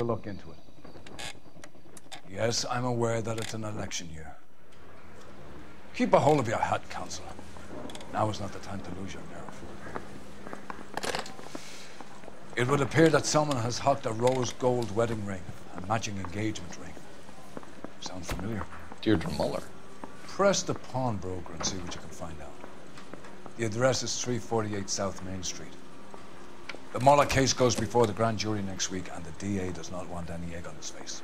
a look into it. Yes, I'm aware that it's an election year. Keep a hold of your hat, Councillor. Now is not the time to lose your nerve. It would appear that someone has hocked a rose gold wedding ring, a matching engagement ring. Sound familiar? Deirdre Muller. Press the pawnbroker and see what you can find out. The address is 348 South Main Street. The Muller case goes before the grand jury next week, and the DA does not want any egg on his face.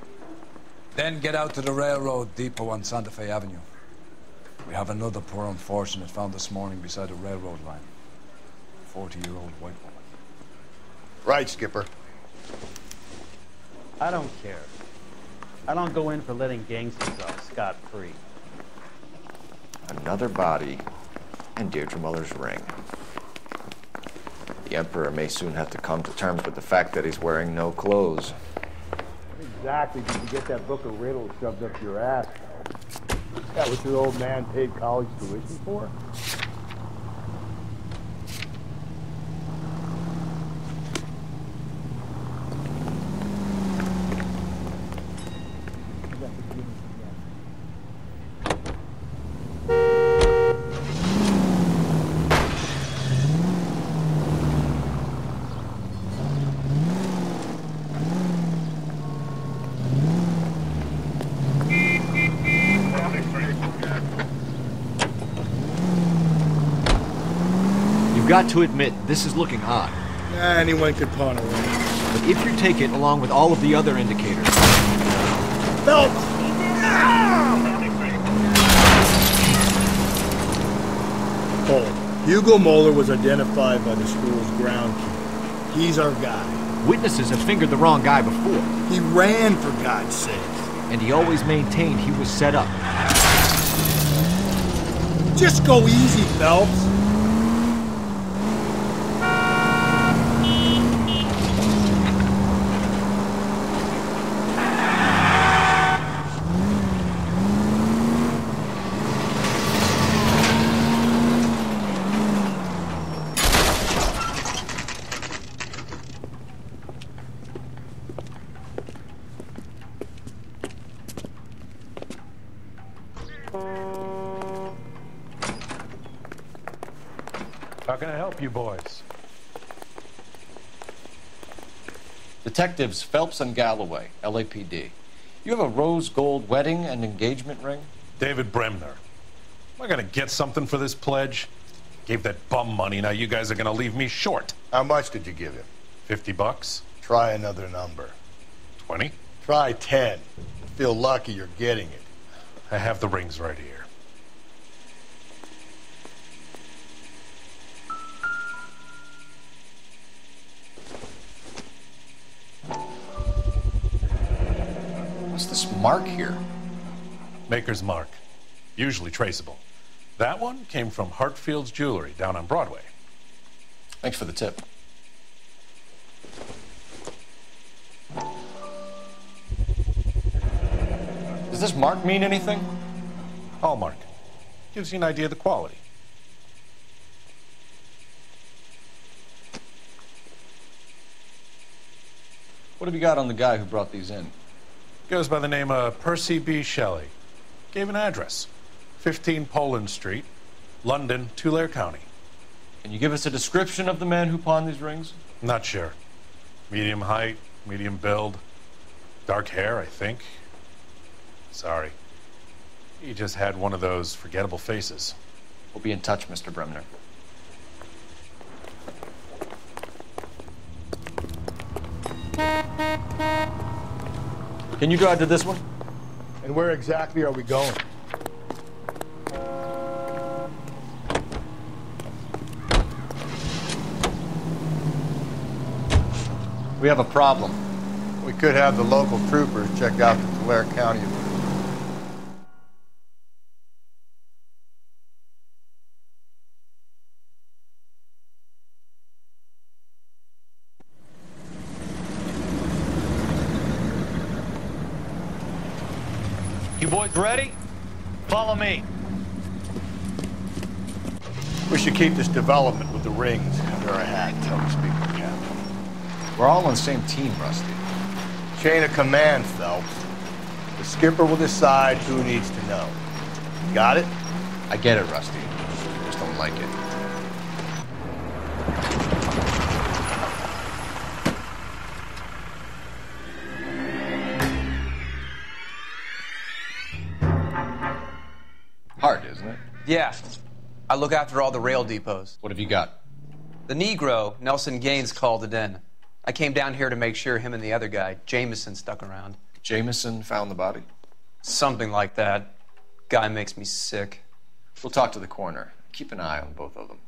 Then get out to the railroad depot on Santa Fe Avenue. We have another poor unfortunate found this morning beside a railroad line. 40-year-old white woman. Right, Skipper. I don't care. I don't go in for letting gangsters off scot-free. Another body and Deirdre Muller's ring. The Emperor may soon have to come to terms with the fact that he's wearing no clothes. What exactly did you get that book of riddles shoved up your ass, Phelps? That was your old man paid college tuition for? You've got to admit, this is looking odd. Anyone could pawn a ring. But if you take it along with all of the other indicators... Phelps! Hold. Hugo Muller was identified by the school's groundkeeper. He's our guy. Witnesses have fingered the wrong guy before. He ran, for God's sake. And he always maintained he was set up. Just go easy, Phelps. How can I help you boys? Detectives Phelps and Galloway, LAPD. You have a rose gold wedding and engagement ring? David Bremner. Am I gonna get something for this pledge? Gave that bum money, now you guys are gonna leave me short. How much did you give him? $50? Try another number. 20? Try 10. Feel lucky you're getting it. I have the rings right here. What's this mark here? Maker's mark. Usually traceable. That one came from Hartfield's Jewelry down on Broadway. Thanks for the tip. Does this mark mean anything? Hallmark. Gives you an idea of the quality. What have you got on the guy who brought these in? Goes by the name of Percy B. Shelley. Gave an address. 15 Poland Street, London, Tulare County. Can you give us a description of the man who pawned these rings? Not sure. Medium height, medium build. Dark hair, I think. Sorry. He just had one of those forgettable faces. We'll be in touch, Mr. Bremner. Can you drive to this one? And where exactly are we going? We have a problem. We could have the local troopers check out the Tulare County. You boys ready? Follow me. We should keep this development with the rings under our hat until we speak with the captain. We're all on the same team, Rusty. Chain of command, Phelps. The skipper will decide who needs to know. Got it? I get it, Rusty. Just don't like it. Hard, isn't it? Yeah. I look after all the rail depots. What have you got? The Negro, Nelson Gaines, called it in. I came down here to make sure him and the other guy, Jameson, stuck around. Jameson found the body? Something like that. Guy makes me sick. We'll talk to the coroner. Keep an eye on both of them.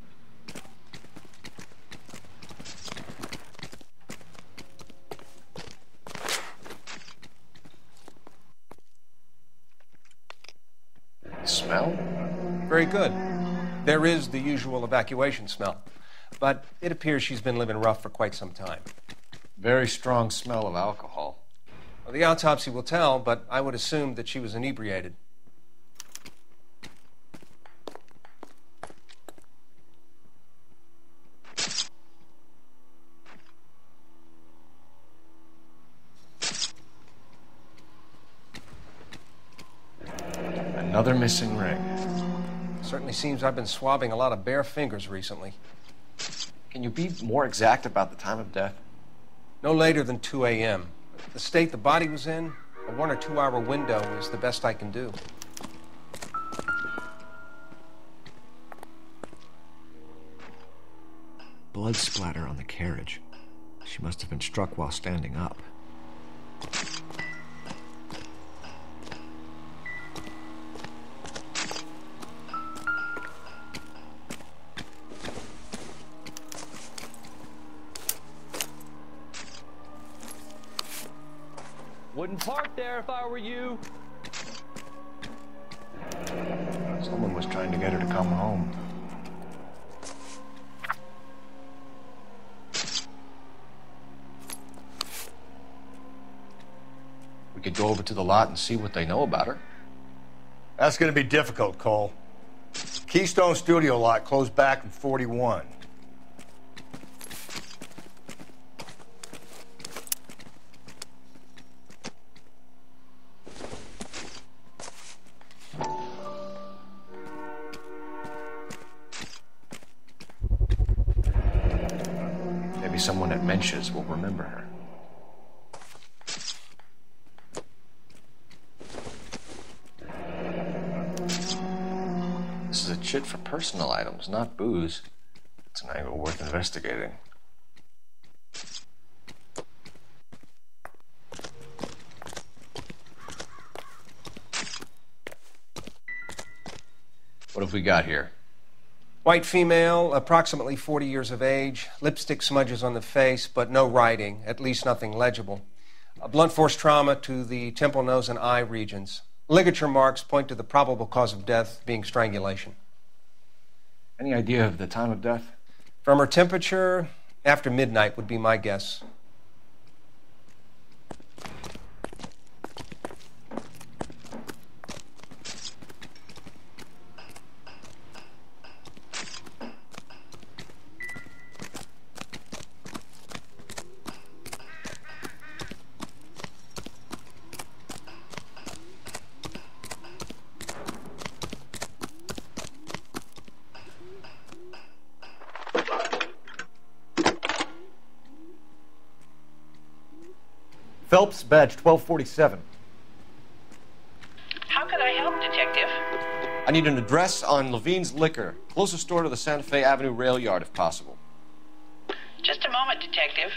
Smell? Very good. There is the usual evacuation smell, but it appears she's been living rough for quite some time. Very strong smell of alcohol. Well, the autopsy will tell, but I would assume that she was inebriated. Another missing ring. Certainly seems I've been swabbing a lot of bare fingers recently. Can you be more exact about the time of death? No later than 2 a.m. The state the body was in, a 1 or 2 hour window is the best I can do. Blood splatter on the carriage. She must have been struck while standing up. Wouldn't park there if I were you. Someone was trying to get her to come home. We could go over to the lot and see what they know about her. That's going to be difficult, Cole. Keystone Studio lot closed back in 41. Maybe someone at Mensch's will remember her. This is a chit for personal items, not booze. It's an angle worth investigating. What have we got here? White female, approximately 40 years of age, lipstick smudges on the face, but no writing, at least nothing legible. A blunt force trauma to the temple, nose, and eye regions. Ligature marks point to the probable cause of death being strangulation. Any idea of the time of death? From her temperature, after midnight would be my guess. Phelps, badge 1247. How can I help, Detective? I need an address on Levine's Liquor, closest store to the Santa Fe Avenue rail yard, if possible. Just a moment, Detective.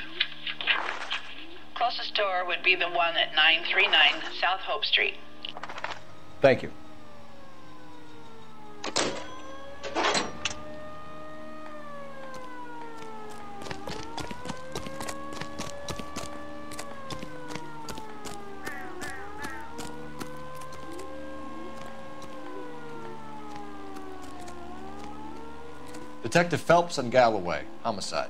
Closest store would be the one at 939 South Hope Street. Thank you. Detective Phelps and Galloway, homicide.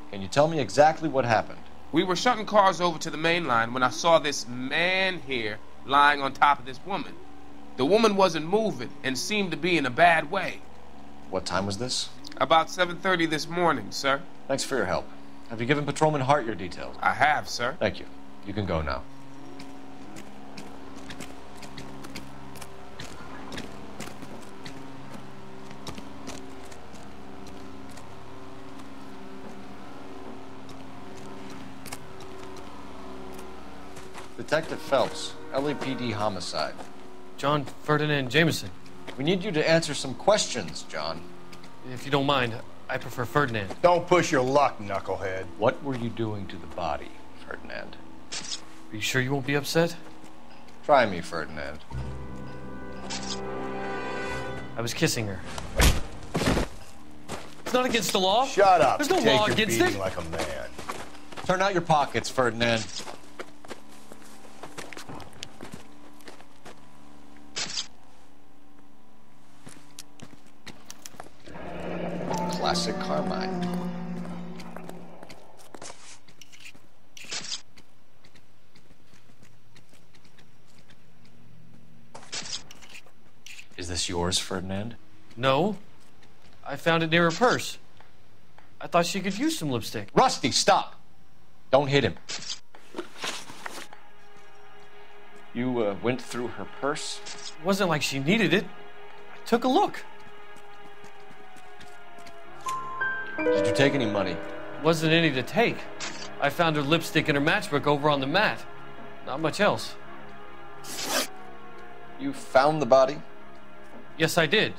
Can you tell me exactly what happened? We were shunting cars over to the main line when I saw this man here lying on top of this woman. The woman wasn't moving and seemed to be in a bad way. What time was this? About 7:30 this morning, sir. Thanks for your help. Have you given Patrolman Hart your details? I have, sir. Thank you. You can go now. Detective Phelps, LAPD homicide. John Ferdinand Jameson. We need you to answer some questions, John. If you don't mind, I prefer Ferdinand. Don't push your luck, knucklehead. What were you doing to the body, Ferdinand? Are you sure you won't be upset? Try me, Ferdinand. I was kissing her. It's not against the law. Shut up. There's no Take law your against beating it. like a man. Turn out your pockets, Ferdinand. Classic Carmine. Is this yours, Ferdinand? No. I found it near her purse. I thought she could use some lipstick. Rusty, stop! Don't hit him. You went through her purse? It wasn't like she needed it. I took a look. Did you take any money? Wasn't any to take. I found her lipstick and her matchbook over on the mat. Not much else. You found the body? Yes, I did.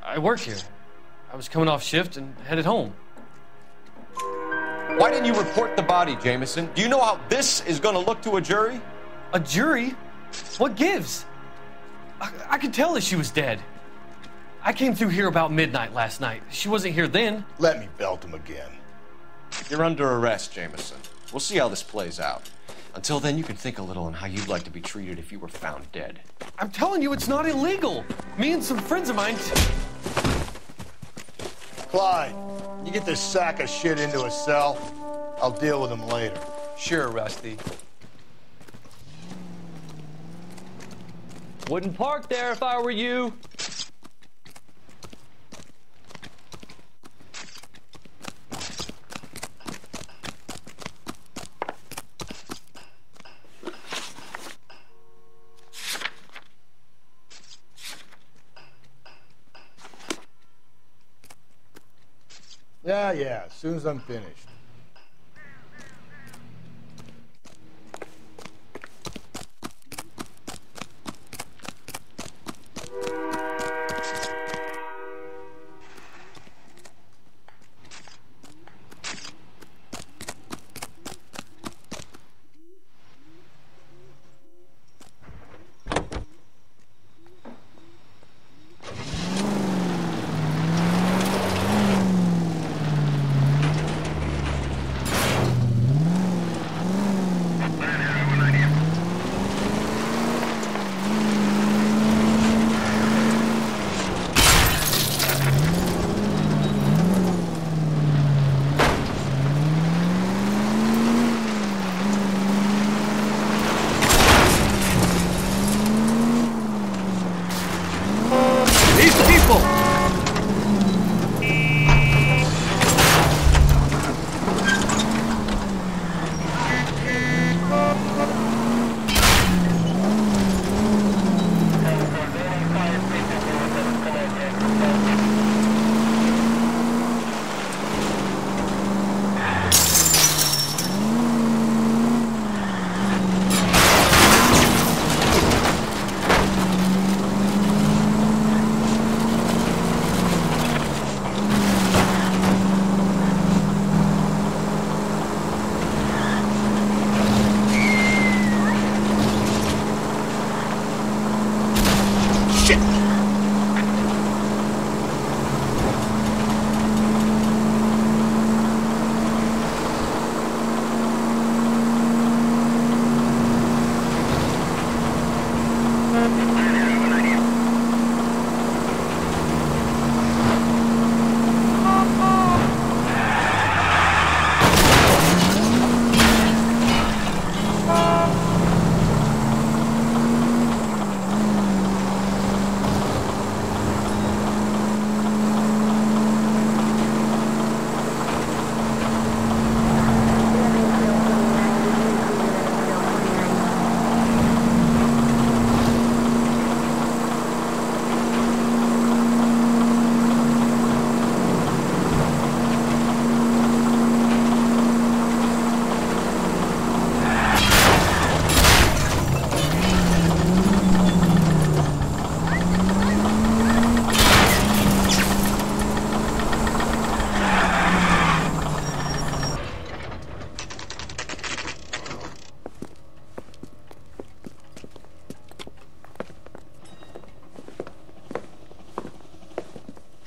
I work here. I was coming off shift and headed home. Why didn't you report the body, Jameson? Do you know how this is going to look to a jury? A jury? What gives? I could tell that she was dead. I came through here about midnight last night. She wasn't here then. Let me belt him again. You're under arrest, Jameson. We'll see how this plays out. Until then, you can think a little on how you'd like to be treated if you were found dead. I'm telling you, it's not illegal. Me and some friends of mine... Clyde, you get this sack of shit into a cell. I'll deal with him later. Sure, Rusty. Wouldn't park there if I were you. Yeah, as soon as I'm finished.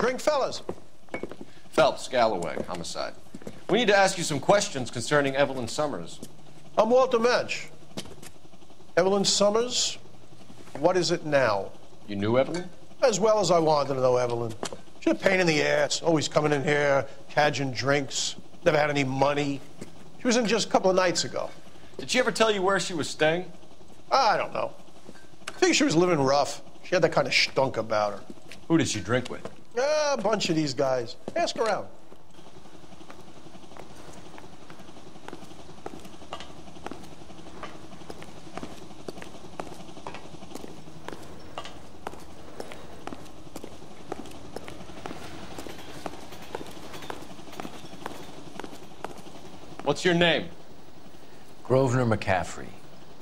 drink, fellas? Phelps, Galloway, homicide. We need to ask you some questions concerning Evelyn Summers. I'm Walter Mensch. Evelyn Summers? What is it now? You knew Evelyn? As well as I wanted to know Evelyn. She's a pain in the ass, always coming in here, cadging drinks, never had any money. She was in just a couple of nights ago. Did she ever tell you where she was staying? I don't know. I think she was living rough. She had that kind of stunk about her. Who did she drink with? A bunch of these guys. Ask around. What's your name? Grosvenor McCaffrey.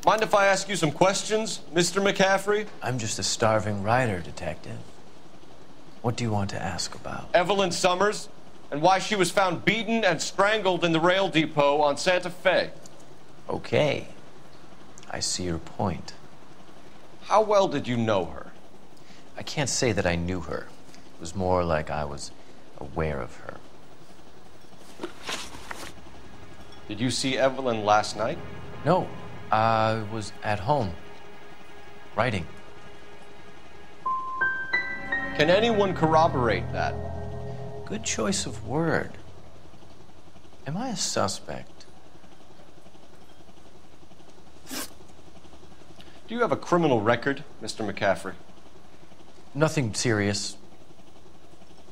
Mind if I ask you some questions, Mr. McCaffrey? I'm just a starving writer, detective. What do you want to ask about? Evelyn Summers, and why she was found beaten and strangled in the rail depot on Santa Fe. Okay. I see your point. How well did you know her? I can't say that I knew her. It was more like I was aware of her. Did you see Evelyn last night? No. I was at home, writing. Can anyone corroborate that? Good choice of word. Am I a suspect? Do you have a criminal record, Mr. McCaffrey? Nothing serious.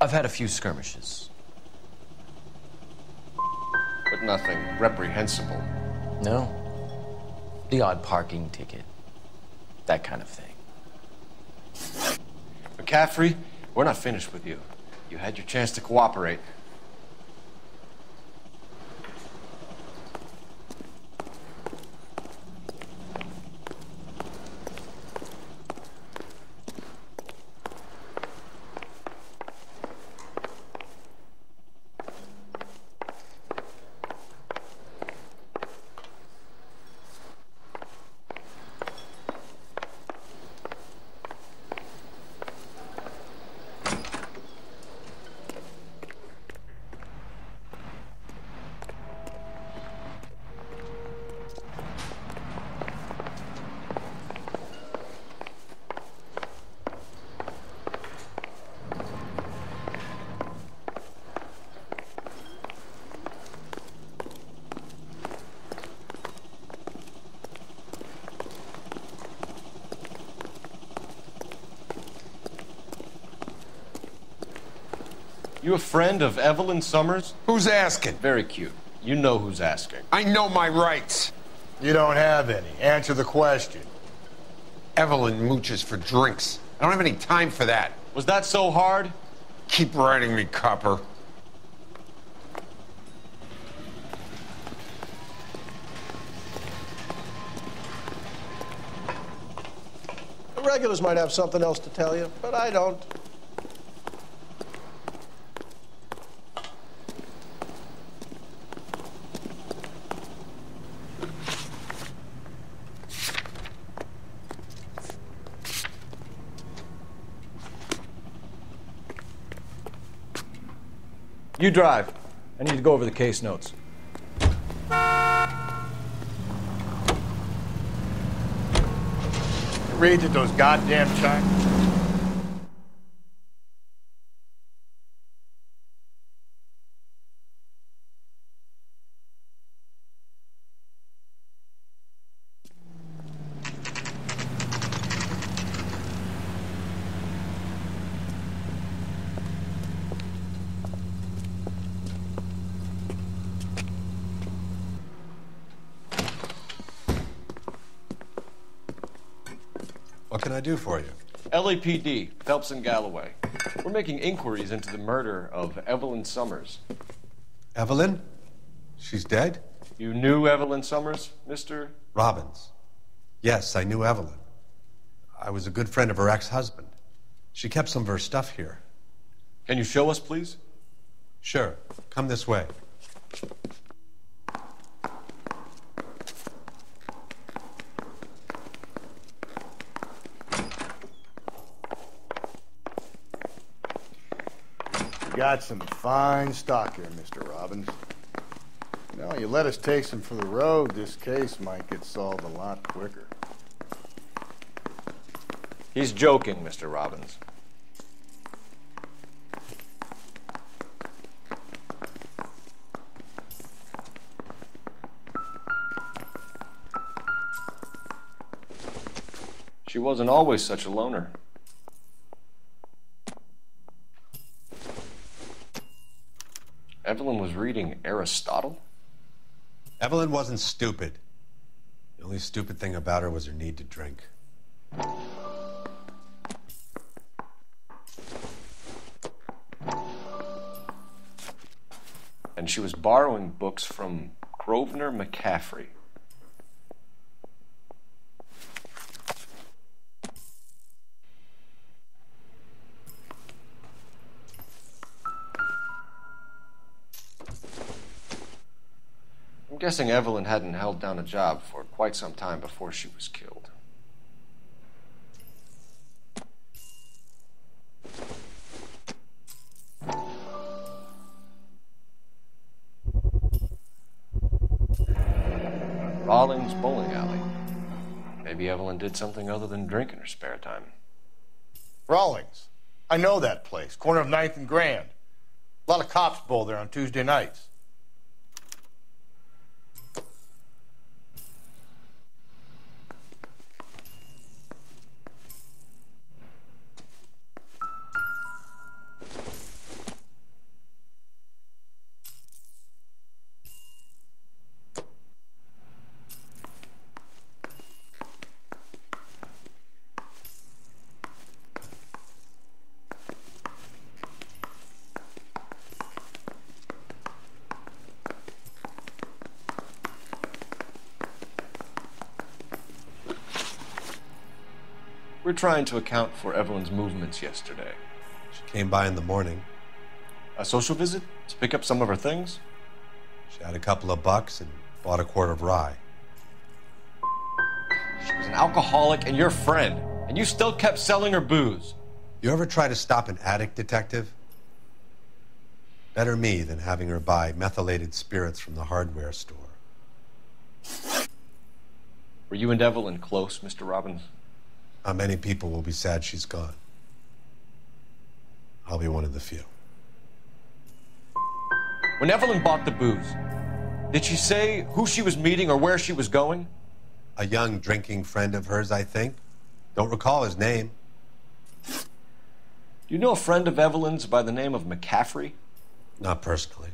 I've had a few skirmishes. But nothing reprehensible. No. The odd parking ticket. That kind of thing. McCaffrey, we're not finished with you. You had your chance to cooperate. You a friend of Evelyn Summers? Who's asking? Very cute. You know who's asking. I know my rights. You don't have any. Answer the question. Evelyn mooches for drinks. I don't have any time for that. Was that so hard? Keep writing me, copper. The regulars might have something else to tell you, but I don't. You drive. I need to go over the case notes. Reads at those goddamn Chinese. What can I do for you? LAPD, Phelps and Galloway. We're making inquiries into the murder of Evelyn Summers. Evelyn? She's dead? You knew Evelyn Summers, Mr. Robbins. Yes, I knew Evelyn. I was a good friend of her ex-husband. She kept some of her stuff here. Can you show us, please? Sure. Come this way. got some fine stock here, Mr. Robbins. You know, you let us take some for the road, this case might get solved a lot quicker. He's joking, Mr. Robbins. She wasn't always such a loner. Evelyn was reading Aristotle? Evelyn wasn't stupid. The only stupid thing about her was her need to drink. And she was borrowing books from Grosvenor McCaffrey. I'm guessing Evelyn hadn't held down a job for quite some time before she was killed. Rawlings Bowling Alley. Maybe Evelyn did something other than drink in her spare time. Rawlings. I know that place. Corner of 9th and Grand. A lot of cops bowl there on Tuesday nights. We're trying to account for Evelyn's movements yesterday. She came by in the morning. A social visit? To pick up some of her things? She had a couple of bucks and bought a quart of rye. She was an alcoholic and your friend, and you still kept selling her booze. You ever try to stop an addict, detective? Better me than having her buy methylated spirits from the hardware store. Were you and Evelyn close, Mr. Robbins? Not many people will be sad she's gone. I'll be one of the few. When Evelyn bought the booze, did she say who she was meeting or where she was going? A young drinking friend of hers, I think. Don't recall his name. Do you know a friend of Evelyn's by the name of McCaffrey? Not personally.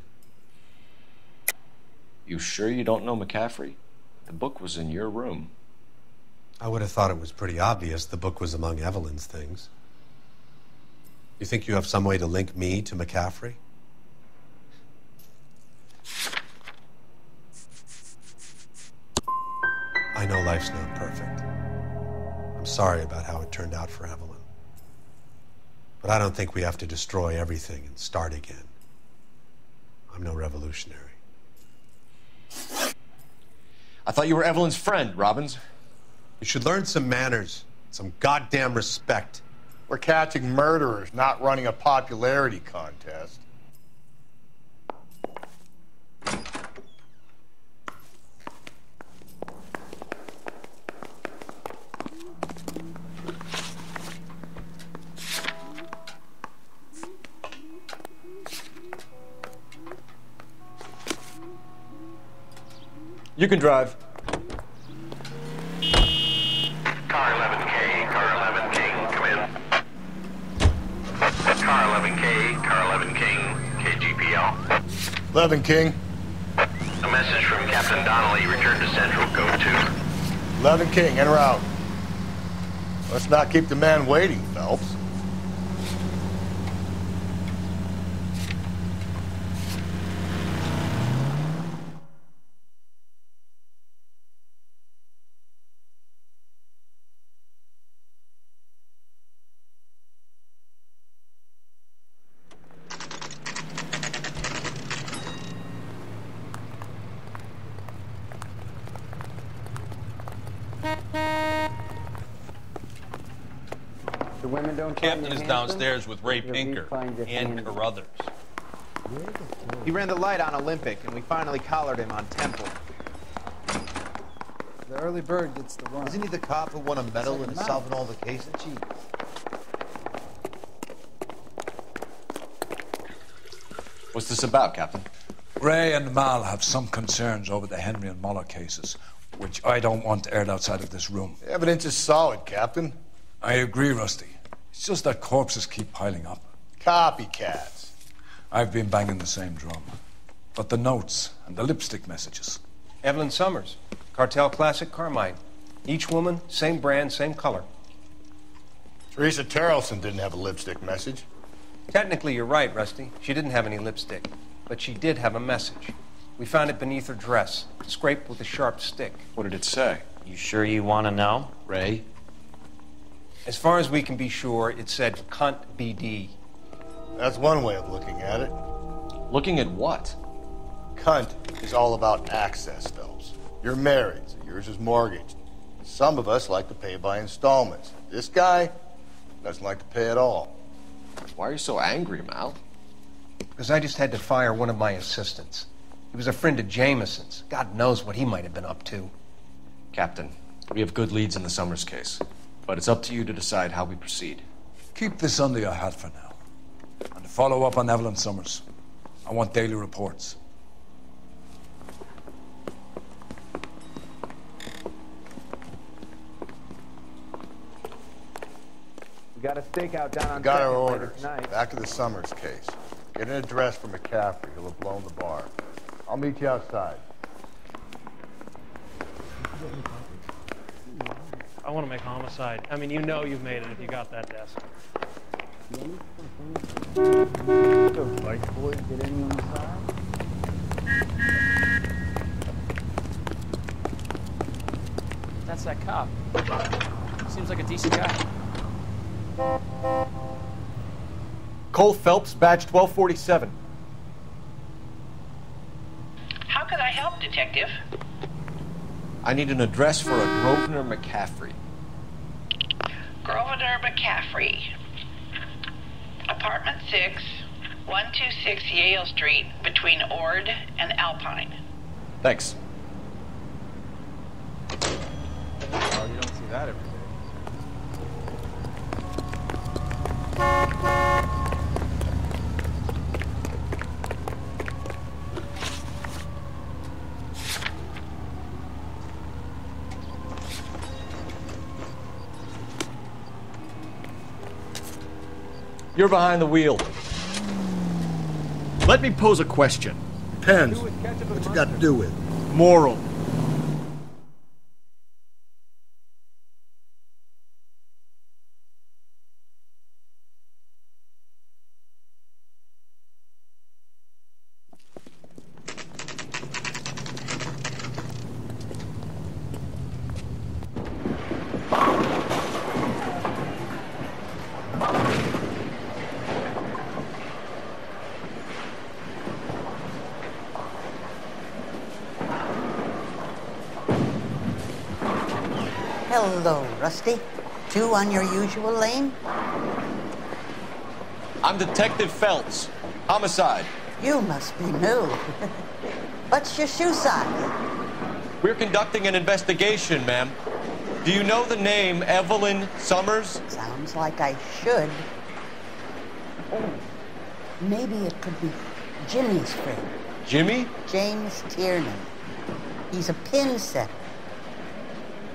You sure you don't know McCaffrey? The book was in your room. I would have thought it was pretty obvious the book was among Evelyn's things. You think you have some way to link me to McCaffrey? I know life's not perfect. I'm sorry about how it turned out for Evelyn. But I don't think we have to destroy everything and start again. I'm no revolutionary. I thought you were Evelyn's friend, Robbins. You should learn some manners, some goddamn respect. We're catching murderers, not running a popularity contest. You can drive. Car 11K, Car 11 King, come in. Car 11K, Car 11 King, KGPL. 11 King. A message from Captain Donnelly, return to Central, code 2. 11 King, en route. Let's not keep the man waiting, Phelps. Captain is downstairs with Ray Pinker and Carruthers. He ran the light on Olympic, and we finally collared him on Temple. The early bird gets the worm. Isn't he the cop who won a medal in solving all the cases? What's this about, Captain? Ray and Mal have some concerns over the Henry and Muller cases, which I don't want aired outside of this room. The evidence is solid, Captain. I agree, Rusty. It's just that corpses keep piling up. Copycats. I've been banging the same drum. But the notes and the lipstick messages. Evelyn Summers, Cartel Classic Carmine. Each woman, same brand, same color. Teresa Terrelson didn't have a lipstick message. Technically, you're right, Rusty. She didn't have any lipstick. But she did have a message. We found it beneath her dress, scraped with a sharp stick. What did it say? You sure you want to know? Ray? As far as we can be sure, it said cunt BD. That's one way of looking at it. Looking at what? Cunt is all about access, Phelps. You're married, so yours is mortgaged. Some of us like to pay by installments. This guy doesn't like to pay at all. Why are you so angry, Mal? Because I just had to fire one of my assistants. He was a friend of Jameson's. God knows what he might have been up to. Captain, we have good leads in the Summers case, but it's up to you to decide how we proceed. Keep this under your hat for now. And to follow up on Evelyn Summers, I want daily reports. We got a stakeout down on Got our Second later orders. tonight. Back to the Summers case. Get an address for McCaffrey. He'll have blown the bar. I'll meet you outside. I want to make homicide. I mean, you know you've made it if you got that desk. Those white boys get any on the side? That's that cop. Seems like a decent guy. Cole Phelps, badge 1247. How could I help, Detective? I need an address for a Grosvenor McCaffrey. Grosvenor McCaffrey. Apartment 6, 126 Yale Street, between Ord and Alpine. Thanks. Oh, you don't see that every day. You're behind the wheel. Let me pose a question. Depends. What you got to do with it? Moral. Hello, Rusty. Two on your usual lane? I'm Detective Phelps. Homicide. You must be new. What's your shoe size? We're conducting an investigation, ma'am. Do you know the name Evelyn Summers? Sounds like I should. Oh, maybe it could be Jimmy's friend. Jimmy? James Tiernan. He's a pin setter.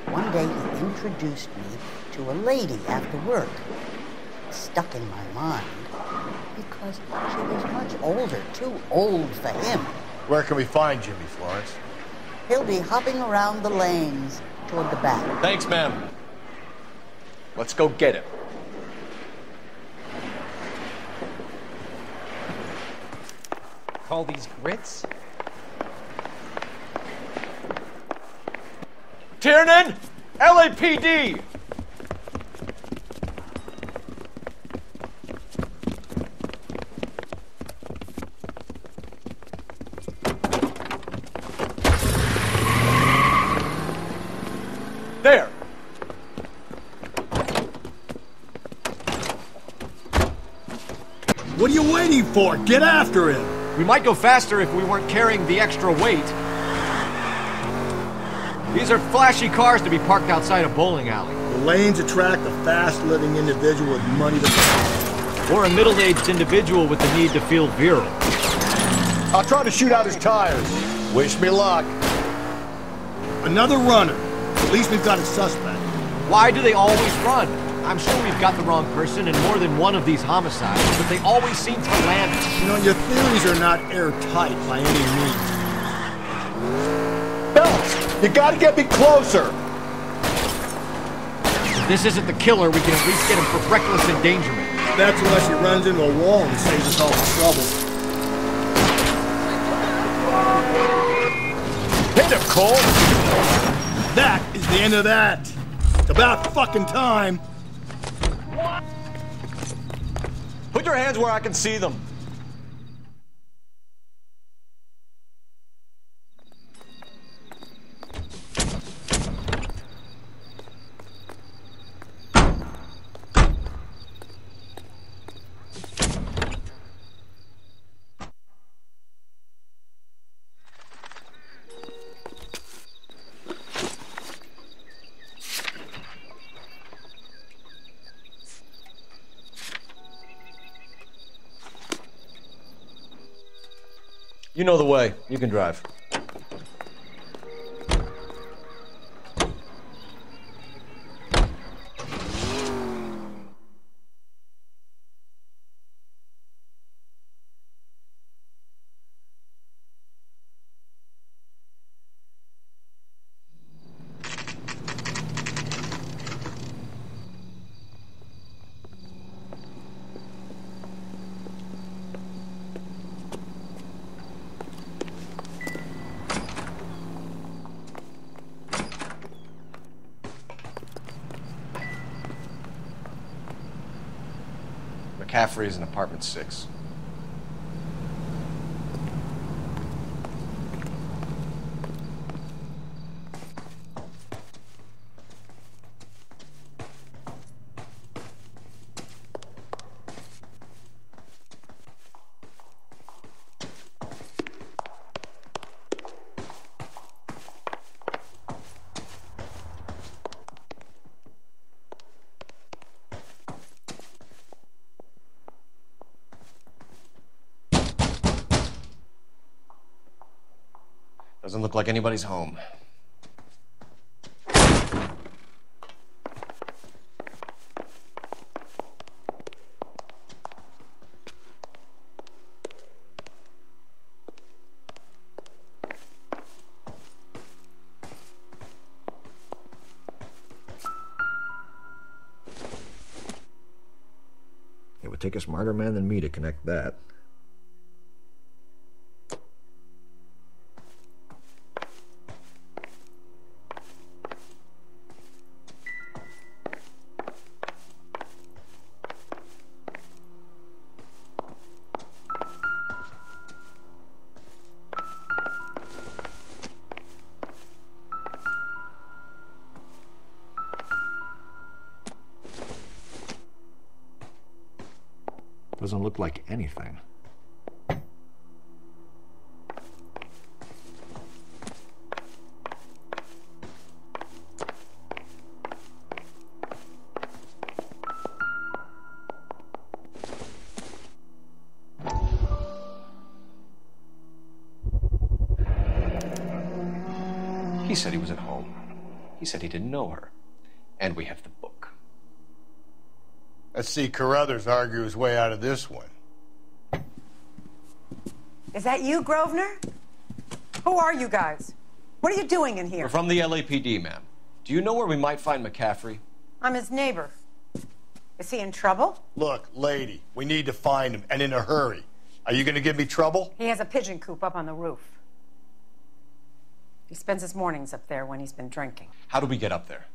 One day he introduced me to a lady after work. It stuck in my mind because she was much older, too old for him. Where can we find Jimmy, Florence? He'll be hopping around the lanes toward the back. Thanks, ma'am. Let's go get him. Call these grits? Tiernan! LAPD! There! What are you waiting for? Get after him! We might go faster if we weren't carrying the extra weight. These are flashy cars to be parked outside a bowling alley. The lanes attract a fast-living individual with money to burn. Or a middle-aged individual with the need to feel virile. I'll try to shoot out his tires. Wish me luck. Another runner. At least we've got a suspect. Why do they always run? I'm sure we've got the wrong person in more than one of these homicides, but they always seem to land us. You know, your theories are not airtight by any means. Phelps, you gotta get me closer. If this isn't the killer, we can at least get him for reckless endangerment. That's unless he runs into a wall and saves us all the trouble. Hit him, Cole! That is the end of that. It's about fucking time. Put your hands where I can see them. You know the way. You can drive. McCaffrey is in apartment 6. Doesn't look like anybody's home. It would take a smarter man than me to connect that. Doesn't look like anything. He said he was at home. He said he didn't know her. And we have the book. Let's see Carruthers argue his way out of this one. Is that you, Grosvenor? Who are you guys? What are you doing in here? We're from the LAPD, ma'am. Do you know where we might find McCaffrey? I'm his neighbor. Is he in trouble? Look, lady, we need to find him, and in a hurry. Are you going to give me trouble? He has a pigeon coop up on the roof. He spends his mornings up there when he's been drinking. How do we get up there?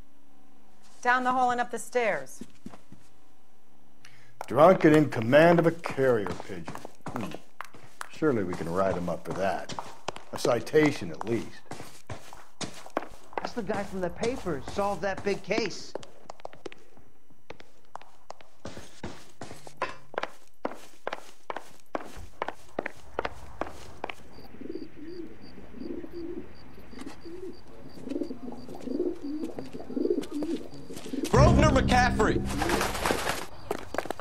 Down the hall and up the stairs. Drunk and in command of a carrier pigeon. Surely we can write him up for that. A citation, at least. That's the guy from the paper. Solved that big case. McCaffrey!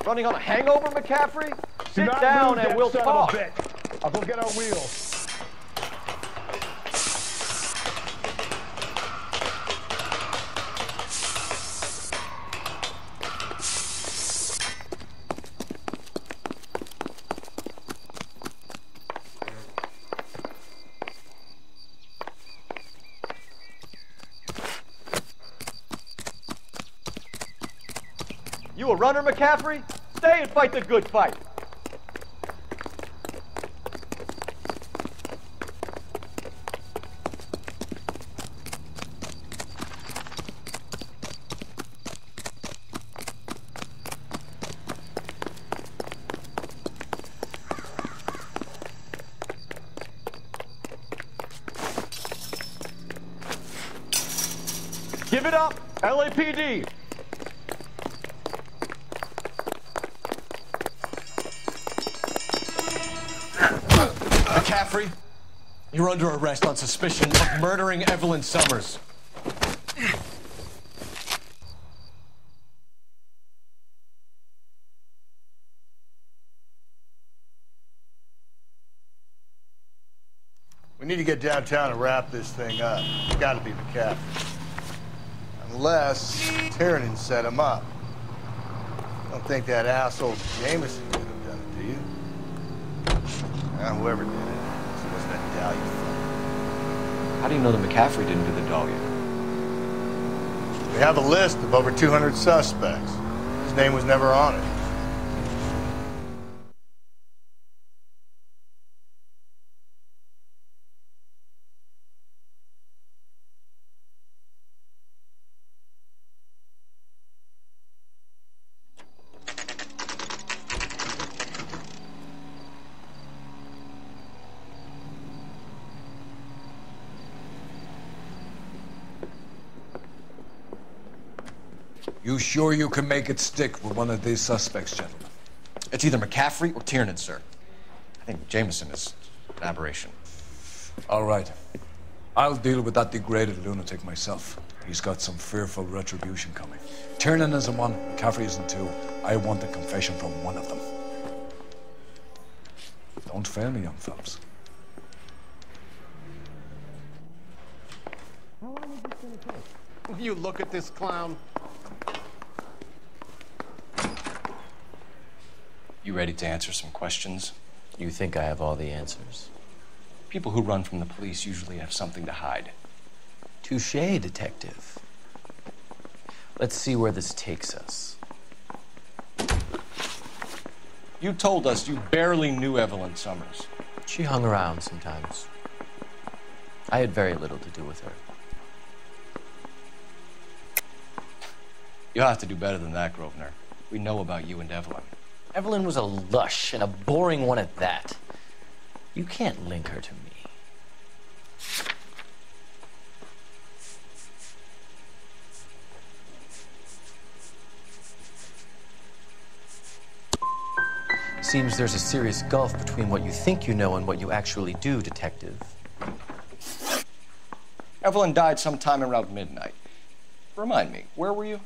Running on a hangover, McCaffrey? Sit down and we'll talk. I'll go get our wheels. You a runner, McCaffrey? Stay and fight the good fight. Give it up, LAPD. McCaffrey, you're under arrest on suspicion of murdering Evelyn Summers. We need to get downtown and wrap this thing up. It's got to be McCaffrey. Unless Tiernan set him up. I don't think that asshole Jameson could have done it, do you? Whoever did it. It wasn't that Dahlia fuck. How do you know that McCaffrey didn't do the Dahlia? We have a list of over 200 suspects. His name was never on it. You sure you can make it stick with one of these suspects, gentlemen? It's either McCaffrey or Tiernan, sir. I think Jameson is an aberration. All right. I'll deal with that degraded lunatic myself. He's got some fearful retribution coming. Tiernan isn't one, McCaffrey isn't two. I want a confession from one of them. Don't fail me, young fellas. How long is this going to take? Will you look at this clown? You ready to answer some questions? You think I have all the answers? People who run from the police usually have something to hide. Touché, detective. Let's see where this takes us. You told us you barely knew Evelyn Summers. She hung around sometimes. I had very little to do with her. You'll have to do better than that, Grosvenor. We know about you and Evelyn. Evelyn was a lush, and a boring one at that. You can't link her to me. Seems there's a serious gulf between what you think you know and what you actually do, detective. Evelyn died sometime around midnight. Remind me, where were you?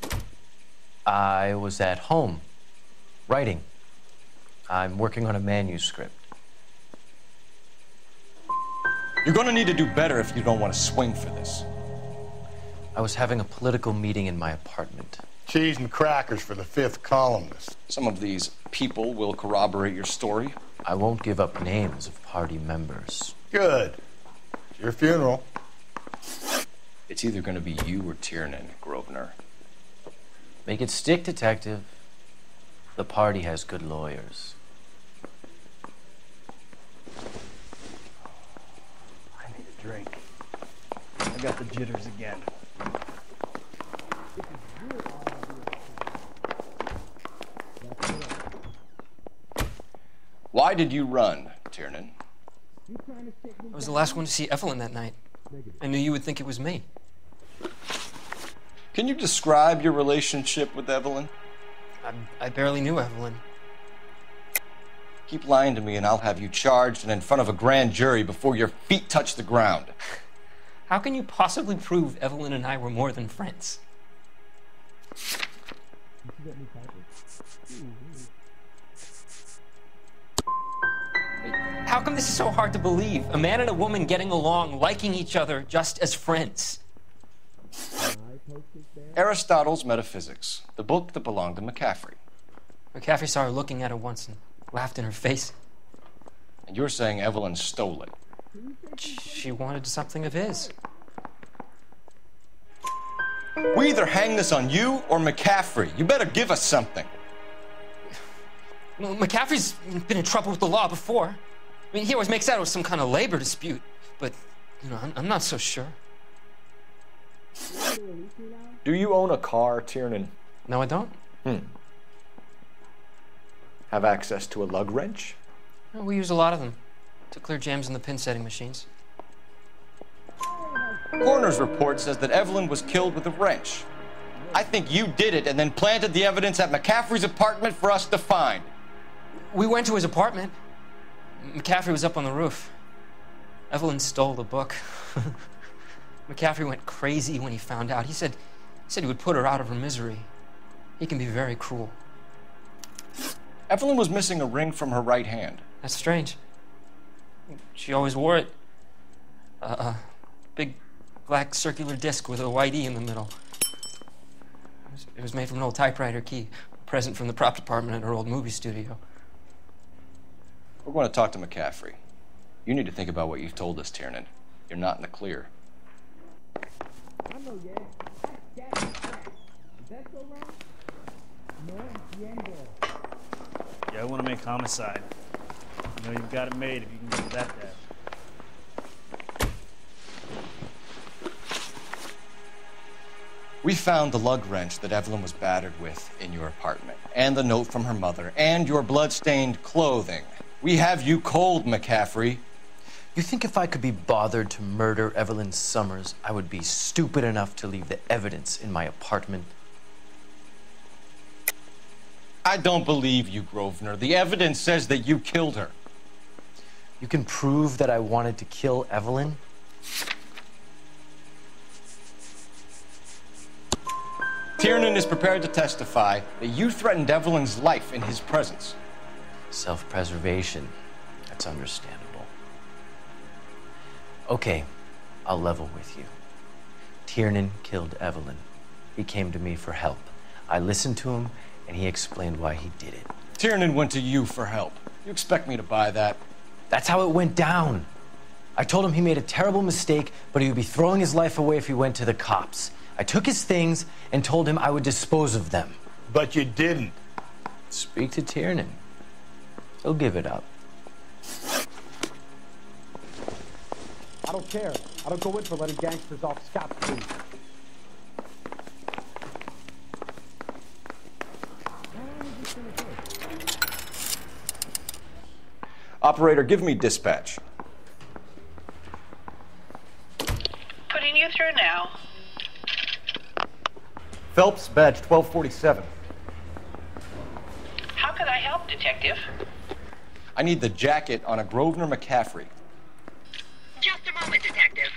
I was at home, writing. I'm working on a manuscript. You're gonna need to do better if you don't want to swing for this. I was having a political meeting in my apartment. Cheese and crackers for the fifth columnist. Some of these people will corroborate your story. I won't give up names of party members. Good. It's your funeral. It's either gonna be you or Tiernan, Grosvenor. Make it stick, detective. The party has good lawyers. I need a drink. I got the jitters again. Why did you run, Tiernan? I was the last one to see Evelyn that night. I knew you would think it was me. Can you describe your relationship with Evelyn? I barely knew Evelyn. Keep lying to me and I'll have you charged and in front of a grand jury before your feet touch the ground. How can you possibly prove Evelyn and I were more than friends? How come this is so hard to believe? A man and a woman getting along, liking each other just as friends. Aristotle's Metaphysics, the book that belonged to McCaffrey. McCaffrey saw her looking at him once and laughed in her face. And you're saying Evelyn stole it? She wanted something of his. We either hang this on you or McCaffrey. You better give us something. Well, McCaffrey's been in trouble with the law before. I mean, he always makes out it was some kind of labor dispute, but, you know, I'm not so sure. Do you own a car, Tiernan? No, I don't. Have access to a lug wrench? Well, we use a lot of them to clear jams in the pin setting machines. Coroner's report says that Evelyn was killed with a wrench. I think you did it and then planted the evidence at McCaffrey's apartment for us to find. We went to his apartment. McCaffrey was up on the roof. Evelyn stole the book. McCaffrey went crazy when he found out. He said he would put her out of her misery. He can be very cruel. Evelyn was missing a ring from her right hand. That's strange. She always wore it. Big black circular disc with a white E in the middle. It was made from an old typewriter key, a present from the prop department at her old movie studio. We're going to talk to McCaffrey. You need to think about what you've told us, Tiernan. You're not in the clear. Yeah, I want to make homicide. You know you've got it made if you can get to that death. We found the lug wrench that Evelyn was battered with in your apartment, and the note from her mother, and your blood-stained clothing. We have you cold, McCaffrey. You think if I could be bothered to murder Evelyn Summers, I would be stupid enough to leave the evidence in my apartment? I don't believe you, Grosvenor. The evidence says that you killed her. You can prove that I wanted to kill Evelyn? Tiernan is prepared to testify that you threatened Evelyn's life in his presence. Self-preservation. That's understandable. Okay, I'll level with you. Tiernan killed Evelyn. He came to me for help. I listened to him, and he explained why he did it. Tiernan went to you for help. You expect me to buy that? That's how it went down. I told him he made a terrible mistake, but he would be throwing his life away if he went to the cops. I took his things and told him I would dispose of them. But you didn't. Speak to Tiernan. He'll give it up. I don't care. I don't go in for letting gangsters off scot-free. Operator, give me dispatch. Putting you through now. Phelps, badge 1247. How could I help, Detective? I need the jacket on a Grosvenor McCaffrey. Just a moment, Detective.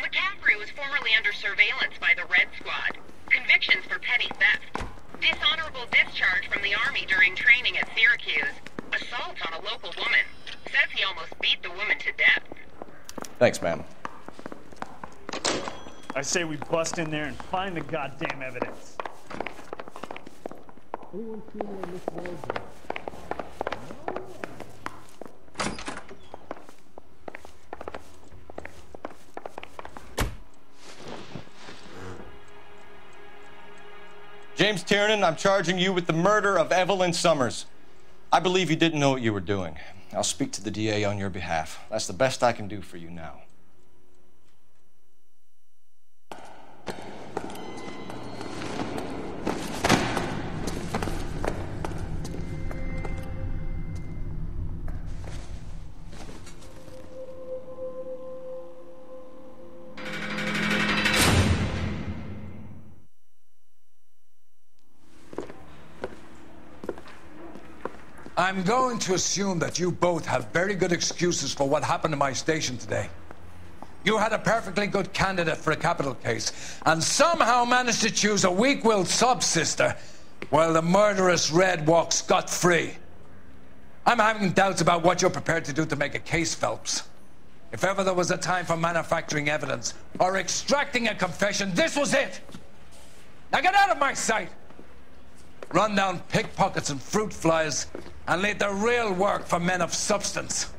McCaffrey was formerly under surveillance by the Red Squad. Convictions for petty theft. Dishonorable discharge from the Army during training at Syracuse. Assault on a local woman. Says he almost beat the woman to death. Thanks, ma'am. I say we bust in there and find the goddamn evidence. Anyone seen her in this road? James Tiernan, I'm charging you with the murder of Evelyn Summers. I believe you didn't know what you were doing. I'll speak to the DA on your behalf. That's the best I can do for you now. I'm going to assume that you both have very good excuses for what happened in my station today. You had a perfectly good candidate for a capital case and somehow managed to choose a weak-willed sub-sister while the murderous Red walks scot-free. I'm having doubts about what you're prepared to do to make a case, Phelps. If ever there was a time for manufacturing evidence or extracting a confession, this was it! Now get out of my sight! Run down pickpockets and fruit flies and leave the real work for men of substance.